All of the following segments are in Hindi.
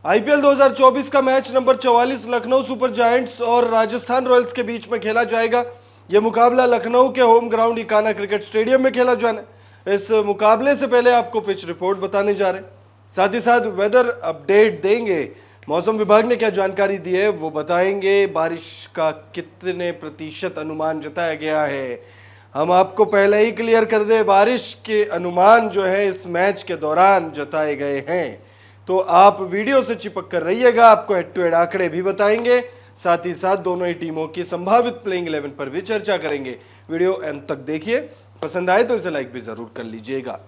आईपीएल 2024 का match number 44 Lucknow super giants और राजस्थान रॉयल्स के बीच में खेला जाएगा। यह मुकाबला लखनऊ के home ground Ekana cricket stadium में खेला जाना है। इस मुकाबले से पहले आपको पिच रिपोर्ट बताने जा रहे हैं, साथ ही साथ वेदर अपडेट देंगे। मौसम विभाग ने क्या जानकारी दी है वो बताएंगे। बारिश का कितने प्रतिशत अनुमान जताया गया है हम आपको पहले ही क्लियर कर दे। बारिश के अनुमान जो है इस मैच के दौरान जताए गए हैं, तो आप वीडियो से चिपक कर रहिएगा। आपको हेड टू हेड आंकड़े भी बताएंगे, साथ ही साथ दोनों ही टीमों की संभावित प्लेइंग 11 पर भी चर्चा करेंगे। वीडियो अंत तक देखिए, पसंद आए तो इसे लाइक भी जरूर कर लीजिएगा।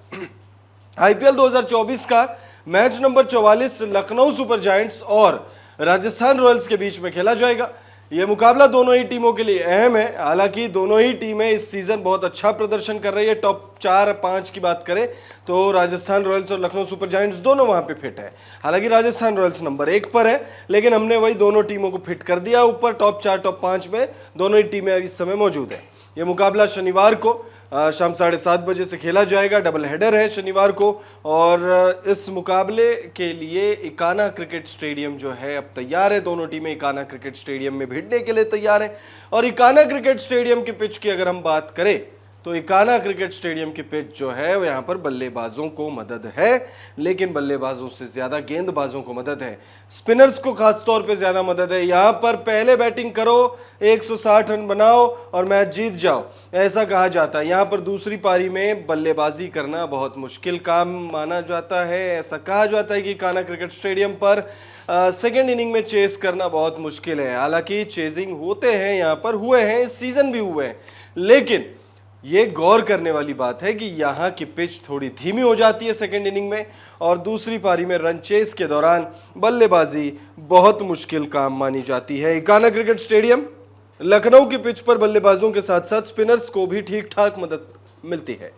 आईपीएल 2024 का match number 44 Lucknow super giants और राजस्थान रॉयल्स के बीच में खेला जाएगा। यह मुकाबला दोनों ही टीमों के लिए अहम है। हालांकि दोनों ही टीमें इस सीजन बहुत अच्छा प्रदर्शन कर रही है। टॉप 4-5 की बात करें तो राजस्थान रॉयल्स और लखनऊ सुपर जायंट्स दोनों वहां पे फिट है। हालांकि राजस्थान रॉयल्स नंबर 1 पर है, लेकिन हमने वही दोनों टीमों को फिट कर दिया ऊपर। टॉप 4 टॉप 5 में दोनों ही टीमें इस समय मौजूद है। यह मुकाबला शनिवार को शाम 7:30 बजे से खेला जाएगा। डबल हेडर है शनिवार को, और इस मुकाबले के लिए इकाना क्रिकेट स्टेडियम जो है अब तैयार है। दोनों टीमें इकाना क्रिकेट स्टेडियम में भिड़ने के लिए तैयार है। और इकाना क्रिकेट स्टेडियम की पिच की अगर हम बात करें तो इकाना क्रिकेट स्टेडियम की पिच जो है वो यहाँ पर बल्लेबाजों को मदद है, लेकिन बल्लेबाजों से ज्यादा गेंदबाजों को मदद है। स्पिनर्स को खास तौर पे ज्यादा मदद है। यहाँ पर पहले बैटिंग करो, 160 रन बनाओ और मैच जीत जाओ, ऐसा कहा जाता है। यहाँ पर दूसरी पारी में बल्लेबाजी करना बहुत मुश्किल काम माना जाता है। ऐसा कहा जाता है कि इकाना क्रिकेट स्टेडियम पर सेकेंड इनिंग में चेस करना बहुत मुश्किल है। हालांकि चेजिंग होते हैं, यहाँ पर हुए हैं, इस सीजन भी हुए हैं, लेकिन ये गौर करने वाली बात है कि यहाँ की पिच थोड़ी धीमी हो जाती है सेकेंड इनिंग में, और दूसरी पारी में रन चेस के दौरान बल्लेबाजी बहुत मुश्किल काम मानी जाती है। इकाना क्रिकेट स्टेडियम लखनऊ की पिच पर बल्लेबाजों के साथ साथ स्पिनर्स को भी ठीक ठाक मदद मिलती है।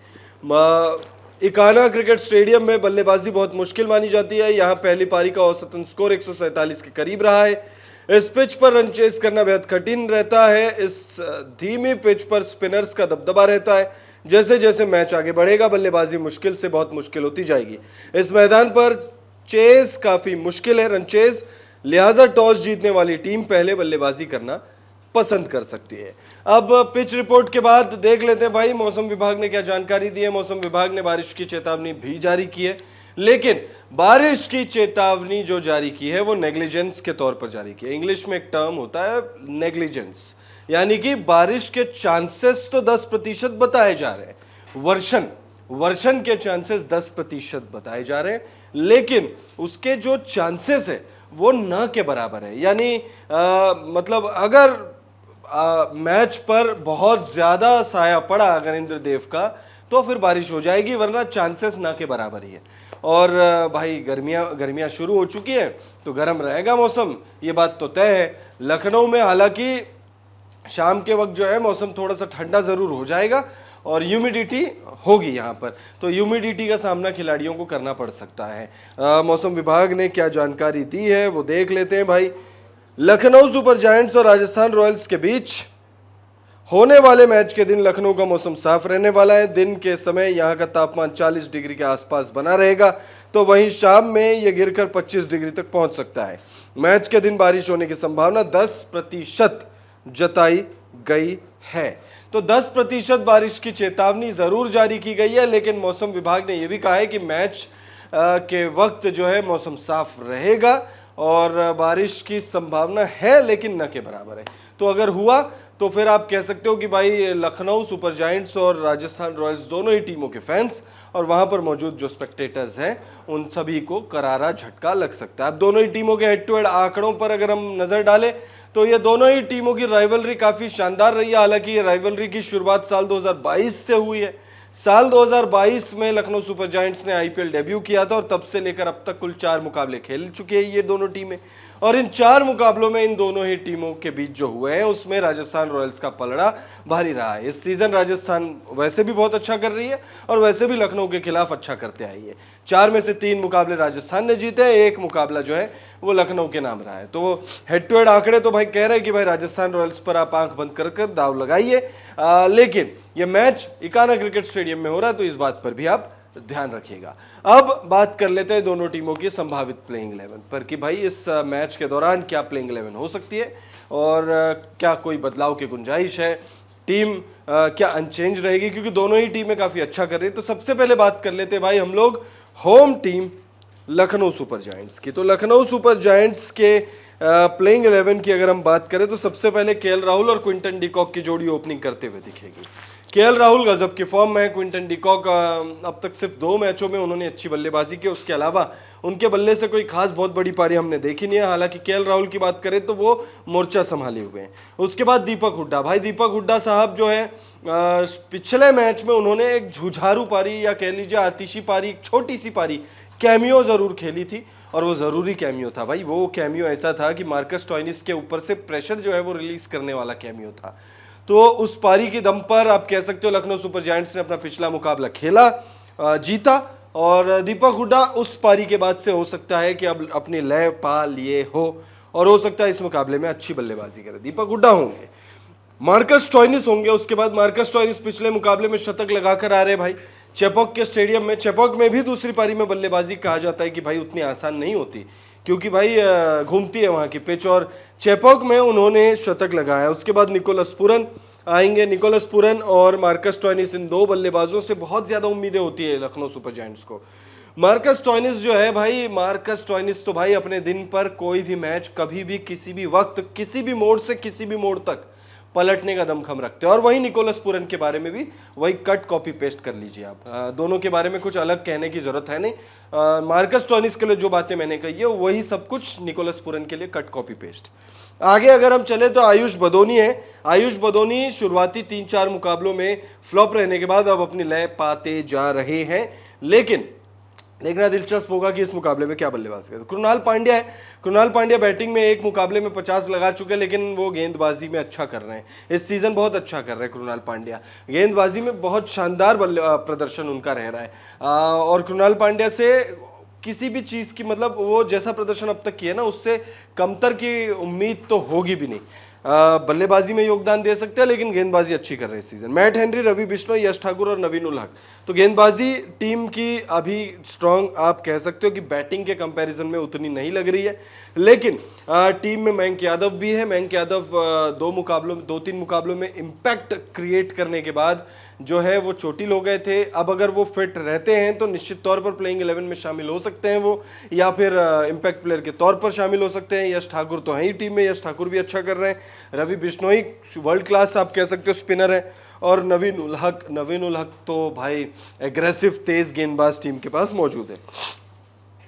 इकाना क्रिकेट स्टेडियम में बल्लेबाजी बहुत मुश्किल मानी जाती है। यहाँ पहली पारी का औसतन स्कोर 147 के करीब रहा है। इस पिच पर रन चेस करना बेहद कठिन रहता है। इस धीमी पिच पर स्पिनर्स का दबदबा रहता है। जैसे जैसे मैच आगे बढ़ेगा बल्लेबाजी मुश्किल से बहुत मुश्किल होती जाएगी। इस मैदान पर चेस काफी मुश्किल है, रन चेस, लिहाजा टॉस जीतने वाली टीम पहले बल्लेबाजी करना पसंद कर सकती है। अब पिच रिपोर्ट के बाद देख लेते हैं भाई मौसम विभाग ने क्या जानकारी दी है। मौसम विभाग ने बारिश की चेतावनी भी जारी की है, लेकिन बारिश की चेतावनी जो जारी की है वो नेग्लिजेंस के तौर पर जारी की है। इंग्लिश में एक टर्म होता है नेग्लिजेंस, यानी कि बारिश के चांसेस तो 10% बताए जा रहे हैं, वर्षन के चांसेस 10% बताए जा रहे हैं, लेकिन उसके जो चांसेस है वो न के बराबर है। यानी मतलब अगर मैच पर बहुत ज्यादा साया पड़ा अगर इंद्रदेव का, तो फिर बारिश हो जाएगी, वरना चांसेस ना के बराबर ही है। और भाई गर्मियां शुरू हो चुकी है तो गर्म रहेगा मौसम, ये बात तो तय है। लखनऊ में हालांकि शाम के वक्त जो है मौसम थोड़ा सा ठंडा जरूर हो जाएगा और ह्यूमिडिटी होगी यहाँ पर, तो ह्यूमिडिटी का सामना खिलाड़ियों को करना पड़ सकता है। मौसम विभाग ने क्या जानकारी दी है वो देख लेते हैं भाई। लखनऊ सुपर जायंट्स और राजस्थान रॉयल्स के बीच होने वाले मैच के दिन लखनऊ का मौसम साफ रहने वाला है। दिन के समय यहां का तापमान 40 डिग्री के आसपास बना रहेगा, तो वहीं शाम में यह गिरकर 25 डिग्री तक पहुंच सकता है। मैच के दिन बारिश होने की संभावना 10% जताई गई है। तो 10% बारिश की चेतावनी जरूर जारी की गई है, लेकिन मौसम विभाग ने यह भी कहा है कि मैच के वक्त जो है मौसम साफ रहेगा और बारिश की संभावना है, लेकिन न के बराबर है। तो अगर हुआ तो फिर आप कह सकते हो कि भाई लखनऊ सुपर जायंट्स और राजस्थान रॉयल्स दोनों ही टीमों के फैंस और वहां पर मौजूद जो स्पेक्टेटर्स हैं उन सभी को करारा झटका लग सकता है। अब दोनों ही टीमों के हेड टू हेड आंकड़ों पर अगर हम नजर डालें तो ये दोनों ही टीमों की राइवलरी काफी शानदार रही है। हालांकि ये राइवलरी की शुरुआत साल 2022 से हुई है। साल 2022 में लखनऊ सुपर जायंट्स ने आईपीएल डेब्यू किया था और तब से लेकर अब तक कुल 4 मुकाबले खेल चुके हैं ये दोनों टीमें, और इन 4 मुकाबलों में इन दोनों ही टीमों के बीच जो हुए हैं उसमें राजस्थान रॉयल्स का पलड़ा भारी रहा है। इस सीजन राजस्थान वैसे भी बहुत अच्छा कर रही है और वैसे भी लखनऊ के खिलाफ अच्छा करते आई है। 4 में से 3 मुकाबले राजस्थान ने जीते, 1 मुकाबला जो है वो लखनऊ के नाम रहा है। तो हेड टू हेड आंकड़े तो भाई कह रहे हैं कि भाई राजस्थान रॉयल्स पर आप आंख बंद कर दाव लगाइए, लेकिन ये मैच इकाना क्रिकेट स्टेडियम में हो रहा है तो इस बात पर भी आप ध्यान रखिएगा। अब बात कर लेते हैं दोनों टीमों की संभावित प्लेइंग 11 पर कि भाई इस मैच के दौरान क्या प्लेइंग 11 हो सकती है और क्या कोई बदलाव की गुंजाइश है, टीम क्या अनचेंज रहेगी, क्योंकि दोनों ही टीमें काफी अच्छा कर रही है। तो सबसे पहले बात कर लेते हैं भाई हम लोग home team Lucknow super giants की। तो लखनऊ सुपर जायंट्स के प्लेइंग 11 की अगर हम बात करें तो सबसे पहले केएल राहुल और क्विंटन डिकॉक की जोड़ी ओपनिंग करते हुए दिखेगी। केएल राहुल गजब की फॉर्म में है। क्विंटन डिकॉक अब तक सिर्फ 2 मैचों में उन्होंने अच्छी बल्लेबाजी की, उसके अलावा उनके बल्ले से कोई खास बहुत बड़ी पारी हमने देखी नहीं है। हालांकि केएल राहुल की बात करें तो वो मोर्चा संभाले हुए हैं। उसके बाद दीपक हुड्डा, भाई दीपक हुड्डा साहब जो है पिछले मैच में उन्होंने एक झुझारू पारी या कह लीजिए आतिशी पारी, एक छोटी सी पारी कैमियो जरूर खेली थी और वो जरूरी कैमियो था भाई। वो कैमियो ऐसा था कि मार्कस स्टोइनिस के ऊपर से प्रेशर जो है वो रिलीज करने वाला कैमियो था। तो उस पारी के दम पर आप कह सकते हो लखनऊ सुपर जायंट्स ने अपना पिछला मुकाबला खेला, जीता, और दीपक हुड्डा उस पारी के बाद से हो सकता है कि अब अपनी लय पा लिए हो और हो सकता है इस मुकाबले में अच्छी बल्लेबाजी करे। दीपक हुड्डा होंगे, मार्कस स्टोइनिस होंगे। उसके बाद मार्कस स्टोइनिस पिछले मुकाबले में शतक लगाकर आ रहे भाई चेपॉक के स्टेडियम में। चेपॉक में भी दूसरी पारी में बल्लेबाजी कहा जाता है कि भाई उतनी आसान नहीं होती, क्योंकि भाई घूमती है वहां की पिच, और चेपॉक में उन्होंने शतक लगाया। उसके बाद निकोलस पुरन आएंगे। निकोलस पुरन और मार्कस स्टोइनिस, इन 2 बल्लेबाजों से बहुत ज्यादा उम्मीदें होती है लखनऊ सुपर जायंट्स को। मार्कस स्टोइनिस जो है भाई, मार्कस स्टोइनिस तो भाई अपने दिन पर कोई भी मैच कभी भी किसी भी वक्त किसी भी मोड़ से किसी भी मोड़ तक पलटने का दमखम रखते हैं। और वही निकोलस पुरन के बारे में भी वही कट कॉपी पेस्ट कर लीजिए आप। दोनों के बारे में कुछ अलग कहने की जरूरत है नहीं। मार्कस स्टोइनिस के लिए जो बातें मैंने कही है वही सब कुछ निकोलस पुरन के लिए कट कॉपी पेस्ट। आगे अगर हम चले तो आयुष बदोनी है। आयुष बदोनी शुरुआती 3-4 मुकाबलों में फ्लॉप रहने के बाद अब अपनी लय पाते जा रहे हैं, लेकिन देखना दिलचस्प होगा कि इस मुकाबले में क्या बल्लेबाजी करे। कृणाल पांड्या है। कृणाल पांड्या बैटिंग में एक मुकाबले में 50 लगा चुके हैं, लेकिन वो गेंदबाजी में अच्छा कर रहे हैं। इस सीजन बहुत अच्छा कर रहे हैं कृणाल पांड्या, गेंदबाजी में बहुत शानदार प्रदर्शन उनका रह रहा है। और कृणाल पांड्या से किसी भी चीज की, मतलब वो जैसा प्रदर्शन अब तक किया ना, उससे कमतर की उम्मीद तो होगी भी नहीं। बल्लेबाजी में योगदान दे सकते हैं, लेकिन गेंदबाजी अच्छी कर रहे हैं इस season. Matt Henry, Ravi Bishnoi, Yash Thakur और नवीन उल हक। तो गेंदबाजी टीम की अभी स्ट्रांग आप कह सकते हो कि बैटिंग के कंपैरिजन में उतनी नहीं लग रही है, लेकिन टीम में मयंक यादव भी है। मयंक यादव 2-3 मुकाबलों में इम्पैक्ट क्रिएट करने के बाद जो है वो चोटिल हो गए थे। अब अगर वो फिट रहते हैं तो निश्चित तौर पर प्लेइंग 11 में शामिल हो सकते हैं वो, या फिर इम्पैक्ट प्लेयर के तौर पर शामिल हो सकते हैं। यश ठाकुर तो है ही टीम में, यश ठाकुर भी अच्छा कर रहे हैं। रवि बिश्नोई वर्ल्ड क्लास आप कह सकते हो स्पिनर है, और नवीन उल हक तो भाई एग्रेसिव तेज गेंदबाज टीम के पास मौजूद है।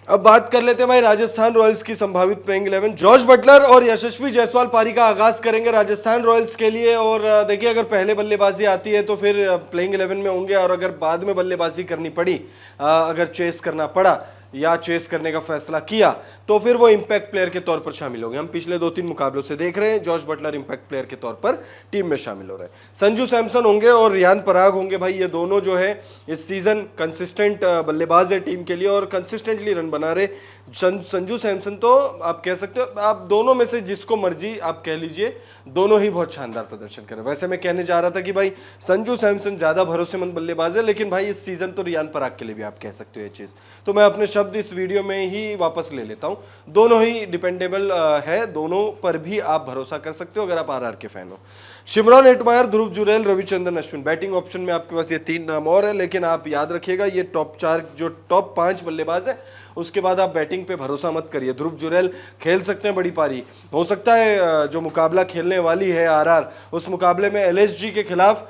अब बात कर लेते हैं भाई राजस्थान रॉयल्स की संभावित प्लेइंग 11। जॉर्ज बटलर और यशस्वी जायसवाल पारी का आगाज करेंगे राजस्थान रॉयल्स के लिए। और देखिए, अगर पहले बल्लेबाजी आती है तो फिर प्लेइंग 11 में होंगे, और अगर बाद में बल्लेबाजी करनी पड़ी, अगर चेस करना पड़ा या चेस करने का फैसला किया, तो फिर वो इंपैक्ट प्लेयर के तौर पर शामिल होंगे। हम पिछले 2-3 मुकाबलों से देख रहे हैं जॉर्ज बटलर इंपैक्ट प्लेयर के तौर पर टीम में शामिल हो रहे हैं। संजू सैमसन होंगे और रियान पराग होंगे। भाई ये दोनों जो है इस सीजन कंसिस्टेंट बल्लेबाज है टीम के लिए और कंसिस्टेंटली रन बना रहे। संजू सैमसन तो आप कह सकते हो, आप दोनों में से जिसको मर्जी आप कह लीजिए, दोनों ही बहुत शानदार प्रदर्शन कर रहे हैं। वैसे मैं कहने जा रहा था कि भाई संजू सैमसन ज्यादा भरोसेमंद बल्लेबाज है, लेकिन भाई इस सीजन तो रियान पराग के लिए भी आप कह सकते हो ये चीज। तो मैं अपने शब्द इस वीडियो में ही वापस ले लेता हूं। दोनों ही डिपेंडेबल है, दोनों पर भी आप भरोसा कर सकते हो अगर आप आरआर के फैन हो। शिमरॉन हेटमायर, ध्रुव जुरैल, रविचंद्रन अश्विन। बैटिंग ऑप्शन में आपके पास ये 3 नाम और है, लेकिन आप याद रखिएगा ये टॉप 5 बल्लेबाज है, उसके बाद आप बैटिंग पे भरोसा मत करिए। ध्रुव जुरैल खेल सकते हैं बड़ी पारी, हो सकता है जो मुकाबला खेलने वाली है आरआर, उस मुकाबले में एलएसजी के खिलाफ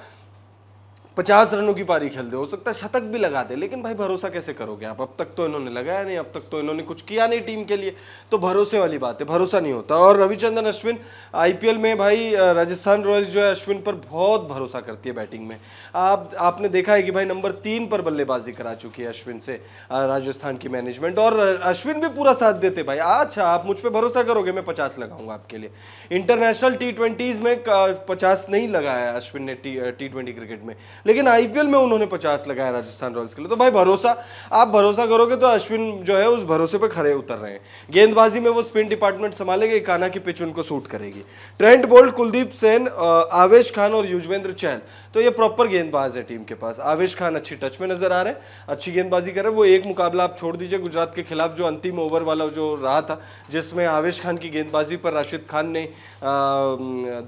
50 रनों की पारी खेल दे, हो सकता है शतक भी लगा दे, लेकिन भाई भरोसा कैसे करोगे आप? अब तक तो इन्होंने लगाया नहीं, अब तक तो इन्होंने कुछ किया नहीं टीम के लिए, तो भरोसे वाली बात है, भरोसा नहीं होता। और रविचंद्रन अश्विन आईपीएल में भाई राजस्थान रॉयल्स जो है अश्विन पर बहुत भरोसा करती है बैटिंग में। आपने देखा है कि भाई नंबर 3 पर बल्लेबाजी करा चुकी है अश्विन से राजस्थान की मैनेजमेंट, और अश्विन भी पूरा साथ देते भाई। अच्छा, आप मुझ पर भरोसा करोगे, मैं 50 लगाऊंगा आपके लिए। इंटरनेशनल T20s में 50 नहीं लगाया अश्विन ने T20 क्रिकेट में, लेकिन आईपीएल में उन्होंने 50 लगाया राजस्थान रॉयल्स के लिए। तो भाई भरोसा, आप भरोसा करोगे तो अश्विन जो है उस भरोसे पे खरे उतर रहे हैं। गेंदबाजी में वो स्पिन डिपार्टमेंट संभालेंगे, इकाना की पिच उनको सूट करेगी। ट्रेंट बोल्ट, कुलदीप सेन, आवेश खान और युजवेंद्र चहल, तो ये प्रॉपर गेंदबाज है टीम के पास। आवेश खान अच्छी टच में नजर आ रहे हैं, अच्छी गेंदबाजी कर रहे हैं। वो एक मुकाबला आप छोड़ दीजिए गुजरात के खिलाफ, जो अंतिम ओवर वाला जो रहा था, जिसमें आवेश खान की गेंदबाजी पर राशिद खान ने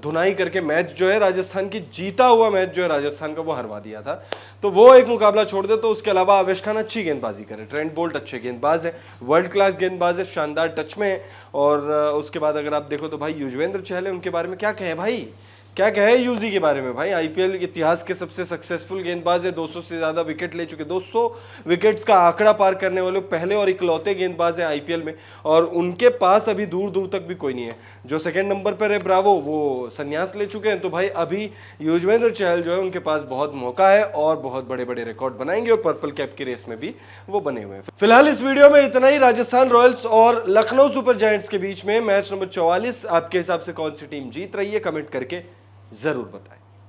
धुनाई करके मैच जो है राजस्थान की, जीता हुआ मैच जो है राजस्थान का, वो हरवा दिया था। तो वो एक मुकाबला छोड़ दे, तो उसके अलावा आवेश खान अच्छी गेंदबाजी करे। ट्रेंट बोल्ट अच्छे गेंदबाज है, वर्ल्ड क्लास गेंदबाज है, शानदार टच में है। और उसके बाद अगर आप देखो तो भाई युजवेंद्र चहल है, उनके बारे में क्या कहें भाई, क्या कहे यूजी के बारे में भाई। आईपीएल इतिहास के सबसे सक्सेसफुल गेंदबाज है, 200 से ज्यादा विकेट ले चुके, 200 विकेट्स का आंकड़ा पार करने वाले पहले और इकलौते गेंदबाज है आईपीएल में। और उनके पास अभी दूर दूर तक भी कोई नहीं है। जो सेकंड नंबर पर है ब्रावो, वो संन्यास ले चुके हैं। तो भाई अभी युजवेंद्र चहल जो है उनके पास बहुत मौका है और बहुत बड़े बड़े रिकॉर्ड बनाएंगे, और पर्पल कैप की रेस में भी वो बने हुए हैं। फिलहाल इस वीडियो में इतना ही। राजस्थान रॉयल्स और लखनऊ सुपर जायंट्स के बीच में मैच नंबर 44, आपके हिसाब से कौन सी टीम जीत रही है, कमेंट करके जरूर बताएं।